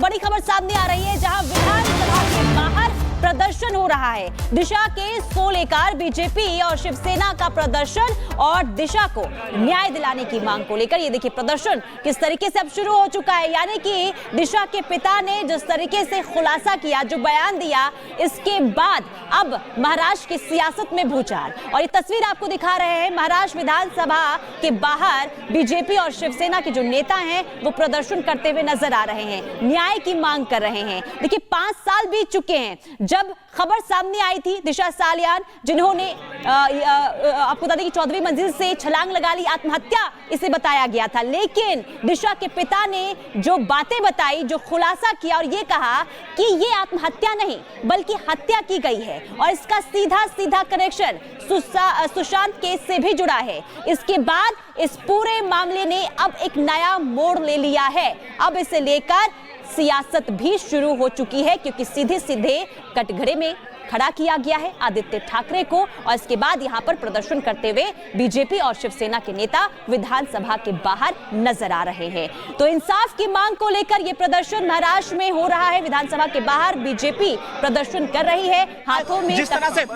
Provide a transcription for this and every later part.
बड़ी खबर सामने आ रही है जहां विधानसभा के बाहर प्रदर्शन हो रहा है। दिशा केस को लेकर बीजेपी और शिवसेना का प्रदर्शन और दिशा को न्याय दिलाने की मांग को लेकर ये देखिए प्रदर्शन किस तरीके से अब शुरू हो चुका है। यानी कि दिशा के पिता ने जिस तरीके से खुलासा किया, जो बयान दिया, इसके बाद अब महाराष्ट्र की सियासत में भूचाल। और ये तस्वीर आपको दिखा रहे हैं, महाराष्ट्र विधानसभा के बाहर बीजेपी और शिवसेना के जो नेता हैं वो प्रदर्शन करते हुए नजर आ रहे हैं, न्याय की मांग कर रहे हैं। देखिए 5 साल बीत चुके हैं जब खबर सामने आई थी दिशा सालियान जिन्होंने आपको बता दें कि 14वीं मंजिल से छलांग लगा ली, आत्महत्या इसे बताया गया था। लेकिन दिशा के पिता ने जो बातें बताई, जो खुलासा किया और ये कहा कि ये आत्महत्या नहीं बल्कि हत्या की गई है और इसका सीधा सीधा कनेक्शन सुशांत केस से भी जुड़ा है। इसके बाद इस पूरे मामले ने अब एक नया मोड़ ले लिया है। अब इसे लेकर सियासत भी शुरू हो चुकी है क्योंकि सीधे सीधे कटघरे में खड़ा किया गया है आदित्य ठाकरे को और इसके बाद यहां पर प्रदर्शन करते हुए बीजेपी और शिवसेना के नेता विधानसभा के बाहर नजर आ रहे हैं। तो इंसाफ की मांग को लेकर यह प्रदर्शन महाराष्ट्र में हो रहा है। विधानसभा के बाहर बीजेपी प्रदर्शन कर रही है, हाथों में जिस तरह से एक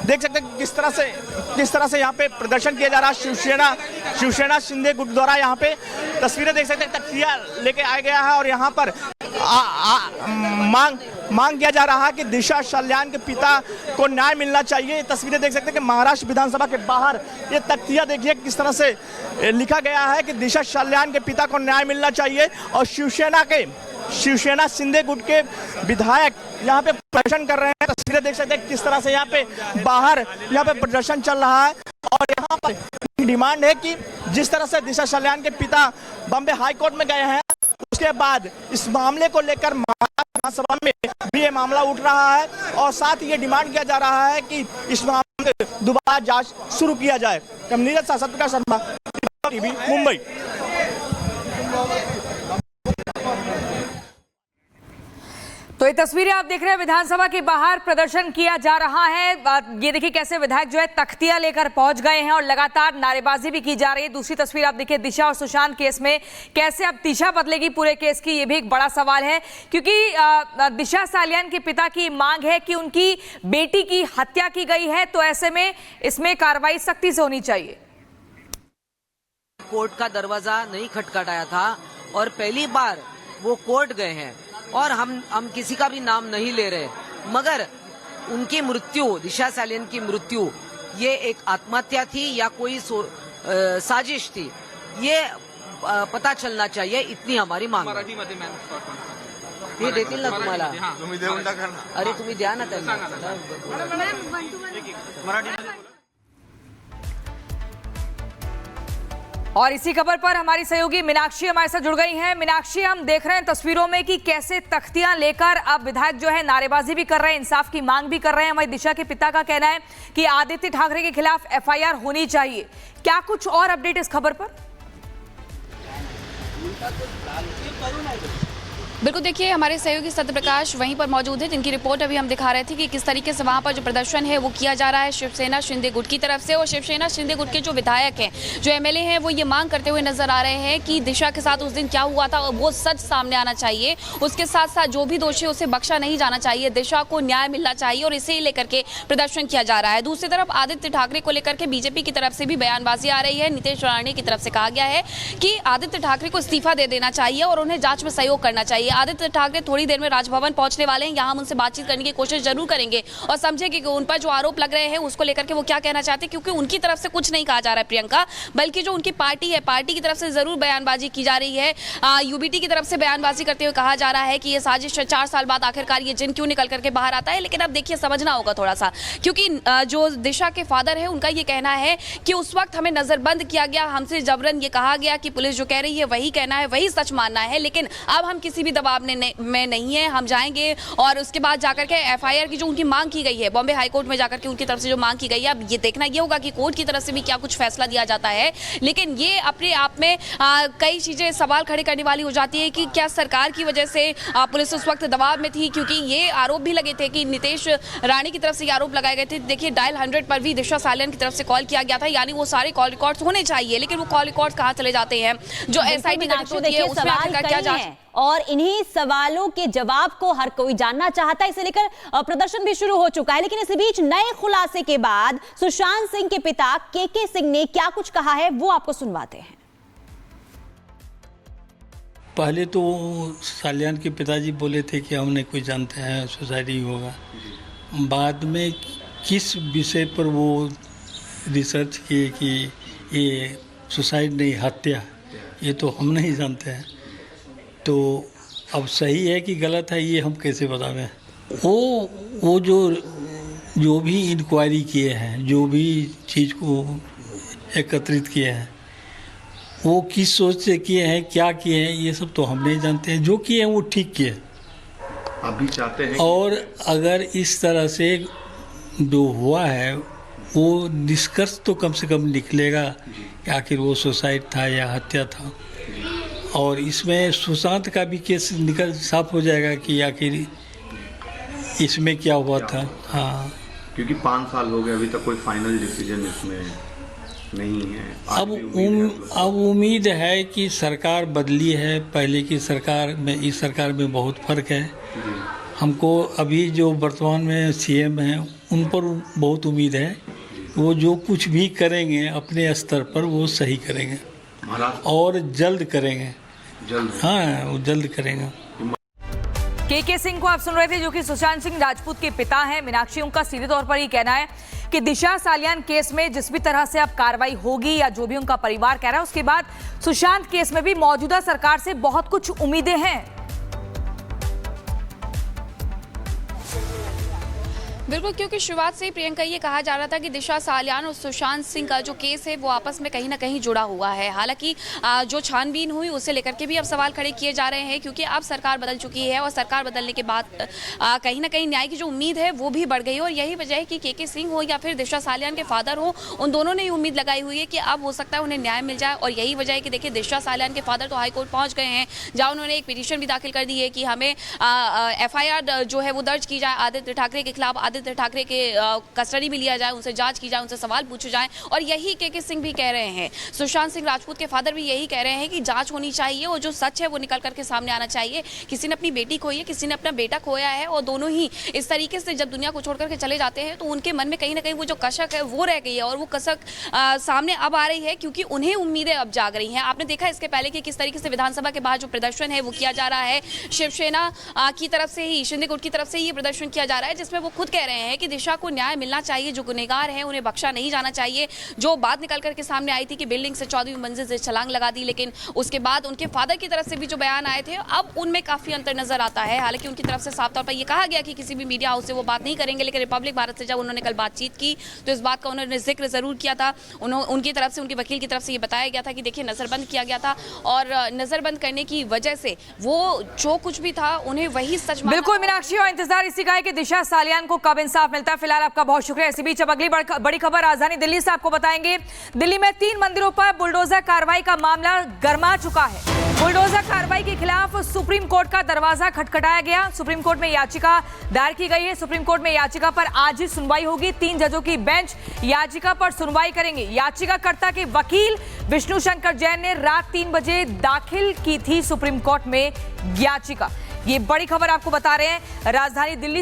देख सकते हैं किस तरह से यहाँ पे प्रदर्शन किया जा रहा है। शिवसेना शिंदे गुट द्वारा यहाँ पे तस्वीरें देख सकते हैं, तख्तियां लेके आया गया है और यहाँ पर मांग किया जा रहा है कि दिशा सालियान के पिता को न्याय मिलना चाहिए। ये तस्वीरें देख सकते हैं कि महाराष्ट्र विधानसभा के बाहर ये तख्तियां देखिए किस तरह से लिखा गया है कि दिशा सालियान के पिता को न्याय मिलना चाहिए। और शिवसेना शिंदे गुट के विधायक यहाँ पे प्रदर्शन कर रहे हैं। तस्वीरें देख सकते हैं किस तरह से यहाँ पे बाहर यहाँ पे प्रदर्शन चल रहा है और यहाँ पर डिमांड है कि जिस तरह से दिशा सालियान के पिता बॉम्बे हाई कोर्ट में गए हैं, उसके बाद इस मामले को लेकर विधानसभा में भी ये मामला उठ रहा है और साथ ही ये डिमांड किया जा रहा है कि इस मामले में दोबारा जांच शुरू किया जाए। नीरज साथ प्रकाश शर्मा, टीवी, मुंबई। तो ये तस्वीरें आप देख रहे हैं, विधानसभा के बाहर प्रदर्शन किया जा रहा है। ये देखिए कैसे विधायक जो है तख्तियां लेकर पहुंच गए हैं और लगातार नारेबाजी भी की जा रही है। दूसरी तस्वीर आप देखिए दिशा और सुशांत केस में कैसे अब दिशा बदलेगी पूरे केस की, ये भी एक बड़ा सवाल है क्योंकि दिशा सालियान के पिता की मांग है कि उनकी बेटी की हत्या की गई है, तो ऐसे में इसमें कार्रवाई सख्ती से होनी चाहिए। कोर्ट का दरवाजा नहीं खटखटाया था और पहली बार वो कोर्ट गए हैं और हम किसी का भी नाम नहीं ले रहे, मगर उनकी मृत्यु, दिशा सालियान की मृत्यु, ये एक आत्महत्या थी या कोई साजिश थी, ये पता चलना चाहिए। इतनी हमारी मांग है। हे देतील ना तुम्हाला, अरे तुम्ही द्या ना त्यांना। और इसी खबर पर हमारी सहयोगी मीनाक्षी हमारे साथ जुड़ गई हैं। मीनाक्षी, हम देख रहे हैं तस्वीरों में कि कैसे तख्तियां लेकर अब विधायक जो है नारेबाजी भी कर रहे हैं, इंसाफ की मांग भी कर रहे हैं। हमारी दिशा के पिता का कहना है कि आदित्य ठाकरे के खिलाफ एफआईआर होनी चाहिए। क्या कुछ और अपडेट इस खबर पर? बिल्कुल, देखिए हमारे सहयोगी सत्यप्रकाश वहीं पर मौजूद है जिनकी रिपोर्ट अभी हम दिखा रहे थे कि किस तरीके से वहां पर जो प्रदर्शन है वो किया जा रहा है शिवसेना शिंदे गुट की तरफ से। और शिवसेना शिंदे गुट के जो विधायक हैं, जो एमएलए हैं, वो ये मांग करते हुए नजर आ रहे हैं कि दिशा के साथ उस दिन क्या हुआ था वो सच सामने आना चाहिए। उसके साथ साथ जो भी दोषी उसे बख्शा नहीं जाना चाहिए, दिशा को न्याय मिलना चाहिए और इसे लेकर के प्रदर्शन किया जा रहा है। दूसरी तरफ आदित्य ठाकरे को लेकर के बीजेपी की तरफ से भी बयानबाजी आ रही है। नीतीश राणे की तरफ से कहा गया है कि आदित्य ठाकरे को इस्तीफा दे देना चाहिए और उन्हें जांच में सहयोग करना चाहिए। आदित्य ठाकरे थोड़ी देर में राजभवन पहुंचने वाले हैं, यहां हम उनसे बातचीत करने की कोशिश जरूर करेंगे और समझेंगे कि उन पर जो आरोप लग रहे हैं उसको लेकर के वो क्या कहना चाहते हैं, क्योंकि उनकी तरफ से कुछ नहीं कहा जा रहा है प्रियंका, बल्कि जो उनकी पार्टी है, पार्टी की तरफ से जरूर बयानबाजी की जा रही है। यूबीटी की तरफ से बयानबाजी करते हुए कहा जा रहा है कि ये साजिश 4 साल बाद आखिरकार ये जिन क्यों निकल करके बाहर आता है। लेकिन अब देखिए समझना होगा थोड़ा सा, क्योंकि जो दिशा के फादर है उनका ये कहना है कि उस वक्त हमें नजरबंद किया गया, हमसे जबरन ये कहा गया कि पुलिस जो कह रही है वही कहना है, वही सच मानना है, लेकिन अब हम किसी भी दबाव में नहीं है, हम जाएंगे और उसके बाद जाकर के एफआईआर की जो उनकी मांग की गई है बॉम्बे हाई कोर्ट में जाकर के उनकी तरफ से जो मांग की गई है, अब ये देखना ये होगा कि कोर्ट की तरफ से भी क्या कुछ फैसला दिया जाता है। लेकिन ये अपने आप में कई चीजें सवाल खड़े करने वाली हो जाती है कि क्या सरकार की वजह से पुलिस उस वक्त दबाव में थी, क्योंकि ये आरोप भी लगे थे कि नितेश राणी की तरफ से ये आरोप लगाए गए थे। देखिए डायल 100 पर भी दिशा सालियान की तरफ से कॉल किया गया था, यानी वो सारे कॉल रिकॉर्ड्स होने चाहिए, लेकिन वो कॉल रिकॉर्ड्स कहाँ चले जाते हैं? जो एसआईटी गठित होती है उसमें आखिरकार क्या जांच? और इन्हीं सवालों के जवाब को हर कोई जानना चाहता है, इसे लेकर प्रदर्शन भी शुरू हो चुका है। लेकिन इसी बीच नए खुलासे के बाद सुशांत सिंह के पिता केके सिंह ने क्या कुछ कहा है वो आपको सुनवाते हैं। पहले तो सालियान के पिताजी बोले थे कि हम नहीं कोई जानते हैं सुसाइड ही होगा। बाद में किस विषय पर वो रिसर्च किए कि ये सुसाइड नहीं हत्या, ये तो हम नहीं जानते हैं। तो अब सही है कि गलत है ये हम कैसे बतावें? वो जो भी इंक्वायरी किए हैं, जो भी चीज़ को एकत्रित किए हैं, वो किस सोच से किए हैं, क्या किए हैं, ये सब तो हम नहीं जानते हैं। जो किए हैं वो ठीक किए। अभी चाहते हैं और अगर इस तरह से जो हुआ है वो निष्कर्ष तो कम से कम निकलेगा कि आखिर वो सुसाइड था या हत्या था। और इसमें सुशांत का भी केस निकल साफ हो जाएगा कि आखिर इसमें क्या हुआ था। हाँ, क्योंकि 5 साल हो गए, अभी तक कोई फाइनल डिसीजन इसमें नहीं है। अब उम्मीद है कि सरकार बदली है, पहले की सरकार में इस सरकार में बहुत फर्क है। हमको अभी जो वर्तमान में सीएम हैं उन पर बहुत उम्मीद है, वो जो कुछ भी करेंगे अपने स्तर पर वो सही करेंगे और जल्द करेंगे। हाँ, वो जल्द करेंगे। केके सिंह को आप सुन रहे थे, जो कि सुशांत सिंह राजपूत के पिता हैं। मीनाक्षी, उनका सीधे तौर पर ये कहना है कि दिशा सालियान केस में जिस भी तरह से अब कार्रवाई होगी या जो भी उनका परिवार कह रहा है, उसके बाद सुशांत केस में भी मौजूदा सरकार से बहुत कुछ उम्मीदें हैं। बिल्कुल, क्योंकि शुरुआत से ही प्रियंका ये कहा जा रहा था कि दिशा सालियान और सुशांत सिंह का जो केस है वो आपस में कहीं ना कहीं जुड़ा हुआ है। हालांकि जो छानबीन हुई उसे लेकर के भी अब सवाल खड़े किए जा रहे हैं, क्योंकि अब सरकार बदल चुकी है और सरकार बदलने के बाद कहीं ना कहीं न्याय की जो उम्मीद है वो भी बढ़ गई है। और यही वजह है कि केके सिंह हो या फिर दिशा सालियान के फादर हो, उन दोनों ने उम्मीद लगाई हुई है कि अब हो सकता है उन्हें न्याय मिल जाए। और यही वजह है कि देखिए दिशा सालियान के फादर तो हाईकोर्ट पहुंच गए हैं, जहाँ उन्होंने एक पिटीशन भी दाखिल कर दी है कि हमें एफआईआर जो है वो दर्ज की जाए आदित्य ठाकरे के खिलाफ, आदित्य ठाकरे के कस्टडी में लिया जाए, उनसे जांच की जाए, उनसे सवाल पूछे जाए। और यही केके सिंह भी कह रहे हैं, सुशांत सिंह राजपूत के फादर भी यही कह रहे हैं कि जांच होनी चाहिए और जो सच है वो निकल करके सामने आना चाहिए। किसी ने अपनी बेटी खोई है, किसी ने अपना बेटा खोया है, और दोनों ही इस तरीके से जब दुनिया को छोड़ करके चले जाते हैं तो उनके मन में कहीं ना कहीं वो जो कसक है वो रह गई है। और वो कसक सामने अब आ रही है, क्योंकि उन्हें उम्मीदें अब जाग रही हैं। आपने देखा इसके पहले कि किस तरीके से विधानसभा के बाहर जो प्रदर्शन है वो किया जा रहा है, शिवसेना की तरफ से ही, शिंदे गुट की तरफ से ये प्रदर्शन किया जा रहा है, जिसमें वो खुद कह रहे हैं कि दिशा को न्याय मिलना चाहिए, जो गुनहगार हैं उन्हें बख्शा नहीं जाना चाहिए। जो बात निकल करके सामने आई थी कि बिल्डिंग से 14वीं मंजिल से छलांग लगा दी, लेकिन उसके बाद उनके फादर की तरफ से भी जो बयान आए थे अब उनमें काफी अंतर नजर आता है। हालांकि उनकी तरफ से साफ तौर पर यह कहा गया कि किसी भी मीडिया हाउस से वो बात नहीं करेंगे, लेकिन रिपब्लिक भारत से जब उन्होंने कल बातचीत की तो इस बात का उन्होंने जिक्र जरूर किया था। उनकी तरफ से, उनके वकील की तरफ से ये बताया गया था कि देखिए नजरबंद किया गया था और नजरबंद करने की वजह से वो जो कुछ भी था उन्हें वही सच। बिल्कुल मीनाक्षी, और इंतजार इसी का है कि दिशा सालियान को कब इंसाफ मिलता है। फिलहाल आपका बहुत शुक्रिया। इसी बीच अब अगली बड़ी खबर राजधानी दिल्ली से आपको बताएंगे। दिल्ली में 3 मंदिरों पर बुलडोजर कार्रवाई का मामला गर्मा चुका है। बुलडोजर कार्रवाई के खिलाफ सुप्रीम कोर्ट का दरवाजा खटखटाया गया। सुप्रीम कोर्ट में याचिका दायर की गई है। सुप्रीम कोर्ट में याचिका पर आज ही सुनवाई होगी। 3 जजों की बेंच याचिका पर सुनवाई करेंगे। याचिकाकर्ता के वकील विष्णु शंकर जैन ने रात 3 बजे दाखिल की थी सुप्रीम कोर्ट में याचिका। ये बड़ी खबर आपको बता रहे हैं। राजधानी दिल्ली